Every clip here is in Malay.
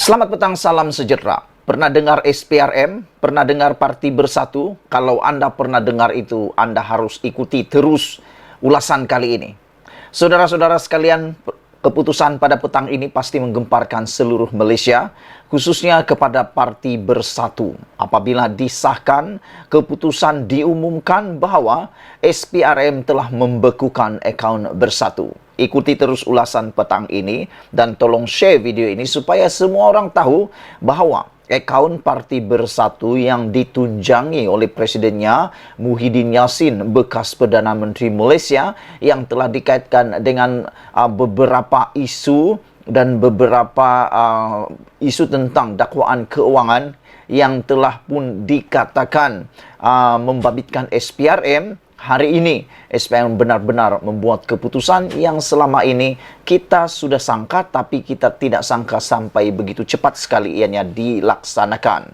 Selamat petang, salam sejahtera. Pernah dengar SPRM? Pernah dengar Parti Bersatu? Kalau Anda pernah dengar itu, Anda harus ikuti terus ulasan kali ini. Saudara-saudara sekalian, keputusan pada petang ini pasti menggemparkan seluruh Malaysia, khususnya kepada Parti Bersatu. Apabila disahkan, keputusan diumumkan bahwa SPRM telah membekukan akaun Bersatu. Ikuti terus ulasan petang ini dan tolong share video ini supaya semua orang tahu bahawa akaun Parti Bersatu yang ditunjangi oleh Presidennya Muhyiddin Yassin, bekas Perdana Menteri Malaysia, yang telah dikaitkan dengan beberapa isu dan beberapa isu tentang dakwaan keuangan yang telah pun dikatakan membabitkan SPRM. Hari ini, SPRM benar-benar membuat keputusan yang selama ini kita sudah sangka, tapi kita tidak sangka sampai begitu cepat sekali ianya dilaksanakan.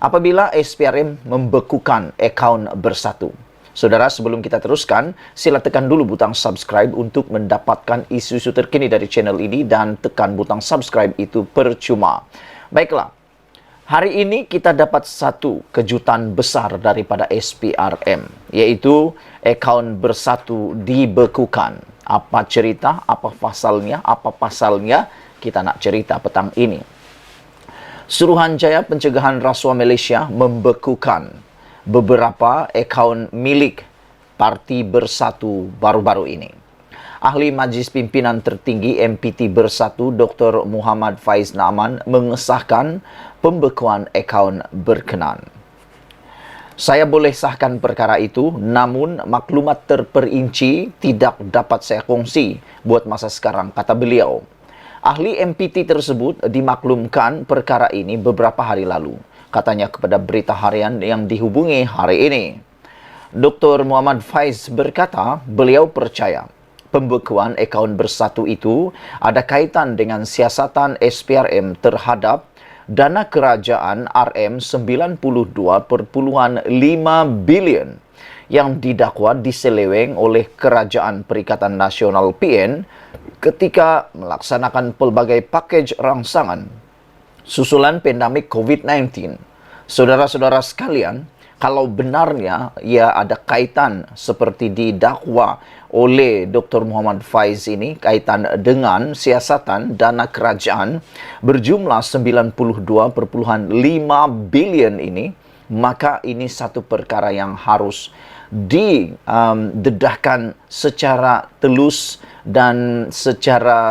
Apabila SPRM membekukan akaun Bersatu. Saudara, sebelum kita teruskan, sila tekan dulu butang subscribe untuk mendapatkan isu-isu terkini dari channel ini, dan tekan butang subscribe itu percuma. Baiklah. Hari ini kita dapat satu kejutan besar daripada SPRM, yaitu akaun Bersatu dibekukan. Apa cerita, apa pasalnya, kita nak cerita petang ini. Suruhanjaya Pencegahan Rasuah Malaysia membekukan beberapa akaun milik Parti Bersatu baru-baru ini. Ahli Majlis Pimpinan Tertinggi MPT Bersatu Dr. Muhammad Faiz Naaman mengesahkan pembekuan akaun berkenan. Saya boleh sahkan perkara itu, namun maklumat terperinci tidak dapat saya kongsi buat masa sekarang, kata beliau. Ahli MPT tersebut dimaklumkan perkara ini beberapa hari lalu, katanya kepada Berita Harian yang dihubungi hari ini. Dr. Muhammad Faiz berkata, beliau percaya pembekuan akaun Bersatu itu ada kaitan dengan siasatan SPRM terhadap dana kerajaan RM92.5 bilion yang didakwa diseleweng oleh Kerajaan Perikatan Nasional PN ketika melaksanakan pelbagai pakej rangsangan susulan pandemik COVID-19. Saudara-saudara sekalian, kalau benarnya ia ada kaitan seperti didakwa oleh Dr. Muhammad Faiz ini, kaitan dengan siasatan dana kerajaan berjumlah 92.5 bilion ini, maka ini satu perkara yang harus didedahkan secara telus dan secara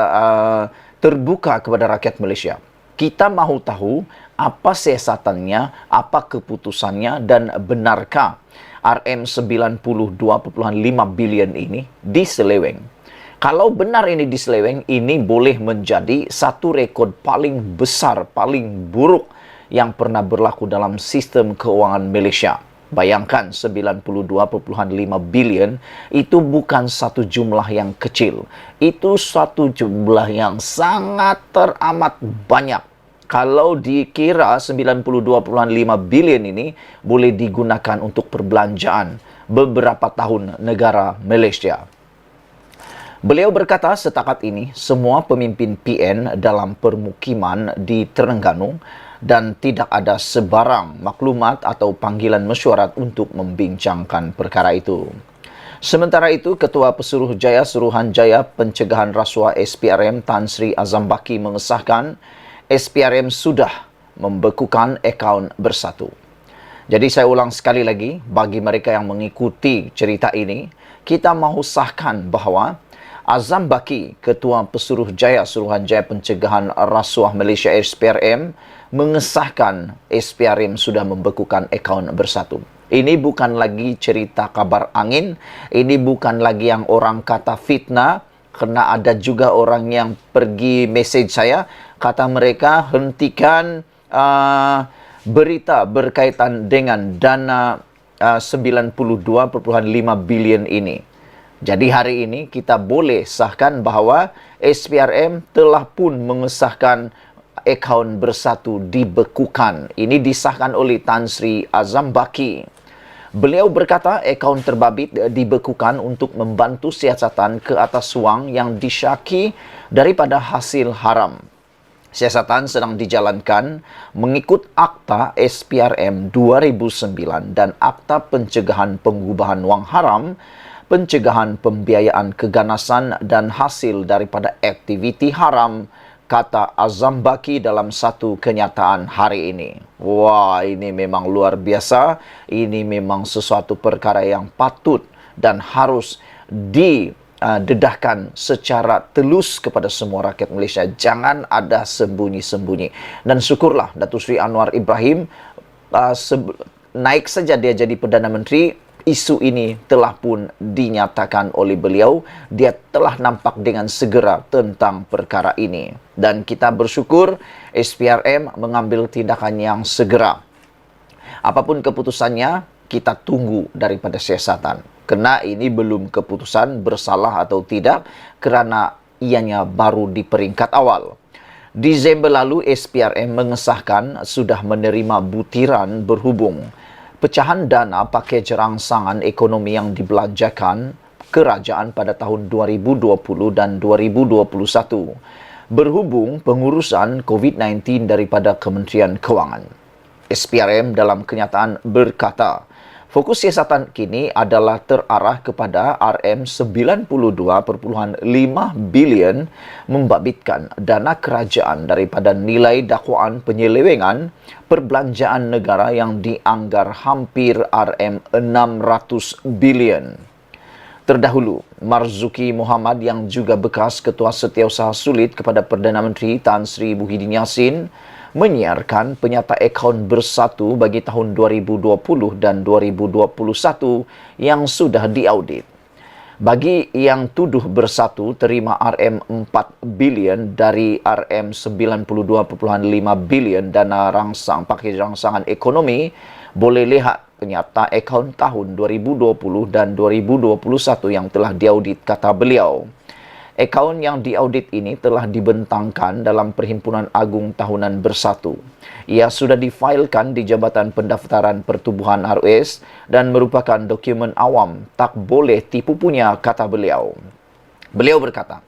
terbuka kepada rakyat Malaysia. Kita mahu tahu apa siasatannya, apa keputusannya, dan benarkah RM92.5 bilion ini diseleweng. Kalau benar ini diseleweng, ini boleh menjadi satu rekod paling besar, paling buruk yang pernah berlaku dalam sistem keuangan Malaysia. Bayangkan 92.5 bilion itu bukan satu jumlah yang kecil. Itu satu jumlah yang sangat teramat banyak. Kalau dikira 92.5 bilion ini boleh digunakan untuk perbelanjaan beberapa tahun negara Malaysia. Beliau berkata setakat ini semua pemimpin PN dalam permukiman di Terengganu dan tidak ada sebarang maklumat atau panggilan mesyuarat untuk membincangkan perkara itu. Sementara itu, Ketua Pesuruhjaya Suruhanjaya Pencegahan Rasuah SPRM Tan Sri Azam Baki mengesahkan SPRM sudah membekukan akaun Bersatu. Jadi saya ulang sekali lagi, bagi mereka yang mengikuti cerita ini, kita mahu sahkan bahawa Azam Baki, Ketua Pesuruhjaya Suruhanjaya Pencegahan Rasuah Malaysia SPRM, mengesahkan SPRM sudah membekukan akaun Bersatu. Ini bukan lagi cerita kabar angin, ini bukan lagi yang orang kata fitnah, kerana ada juga orang yang pergi mesej saya, kata mereka hentikan berita berkaitan dengan dana 92.5 bilion ini. Jadi hari ini kita boleh sahkan bahawa SPRM telah pun mengesahkan akaun Bersatu dibekukan. Ini disahkan oleh Tan Sri Azam Baki. Beliau berkata akaun terbabit dibekukan untuk membantu siasatan ke atas wang yang disyaki daripada hasil haram. Siasatan sedang dijalankan mengikut Akta SPRM 2009 dan Akta Pencegahan Pengubahan Wang Haram, Pencegahan Pembiayaan Keganasan dan Hasil daripada Aktiviti Haram, kata Azam Baki dalam satu kenyataan hari ini. Wah, ini memang luar biasa. Ini memang sesuatu perkara yang patut dan harus dedahkan secara telus kepada semua rakyat Malaysia. Jangan ada sembunyi-sembunyi. Dan syukurlah Datuk Seri Anwar Ibrahim naik saja dia jadi Perdana Menteri, isu ini telah pun dinyatakan oleh beliau. Dia telah nampak dengan segera tentang perkara ini. Dan kita bersyukur SPRM mengambil tindakan yang segera. Apapun keputusannya, kita tunggu daripada siasatan. Kerana ini belum keputusan bersalah atau tidak kerana ianya baru di peringkat awal. Disember lalu, SPRM mengesahkan sudah menerima butiran berhubung pecahan dana pakej rangsangan ekonomi yang dibelanjakan kerajaan pada tahun 2020 dan 2021 berhubung pengurusan COVID-19 daripada Kementerian Kewangan. SPRM dalam kenyataan berkata, fokus siasatan kini adalah terarah kepada RM92.5 bilion membabitkan dana kerajaan daripada nilai dakwaan penyelewengan perbelanjaan negara yang dianggar hampir RM600 bilion. Terdahulu, Marzuki Mohamad yang juga bekas Ketua Setiausaha Sulit kepada Perdana Menteri Tan Sri Muhyiddin Yassin menyiarkan penyata akaun bersatu bagi tahun 2020 dan 2021 yang sudah diaudit. Bagi yang tuduh bersatu terima RM4 bilion dari RM92.5 bilion dana pakej rangsangan ekonomi, boleh lihat penyata akaun tahun 2020 dan 2021 yang telah diaudit, kata beliau. Akaun yang diaudit ini telah dibentangkan dalam Perhimpunan Agung Tahunan Bersatu. Ia sudah difailkan di Jabatan Pendaftaran Pertubuhan RUS dan merupakan dokumen awam, tak boleh tipu punya, kata beliau. Beliau berkata,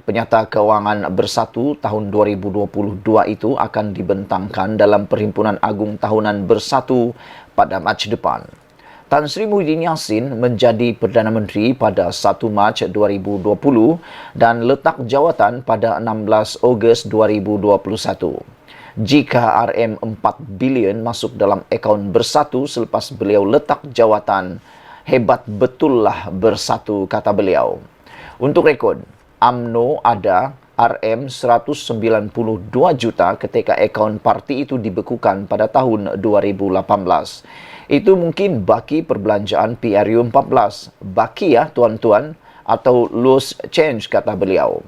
penyata kewangan bersatu tahun 2022 itu akan dibentangkan dalam Perhimpunan Agung Tahunan Bersatu pada Mac depan. Tan Sri Muhyiddin Yassin menjadi Perdana Menteri pada 1 Mac 2020 dan letak jawatan pada 16 Ogos 2021. Jika RM4 bilion masuk dalam akaun bersatu selepas beliau letak jawatan, hebat betullah bersatu, kata beliau. Untuk rekod, UMNO ada RM192 juta ketika akaun parti itu dibekukan pada tahun 2018. Itu mungkin baki perbelanjaan PRU14. Baki ya tuan-tuan, atau loose change, kata beliau.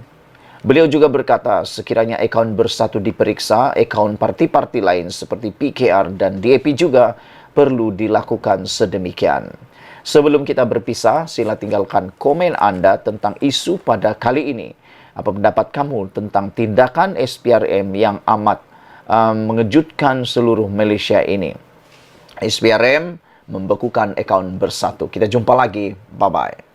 Beliau juga berkata sekiranya akaun bersatu diperiksa, akaun parti-parti lain seperti PKR dan DAP juga perlu dilakukan sedemikian. Sebelum kita berpisah, sila tinggalkan komen anda tentang isu pada kali ini. Apa pendapat kamu tentang tindakan SPRM yang amat mengejutkan seluruh Malaysia ini? SPRM membekukan akaun bersatu. Kita jumpa lagi. Bye-bye.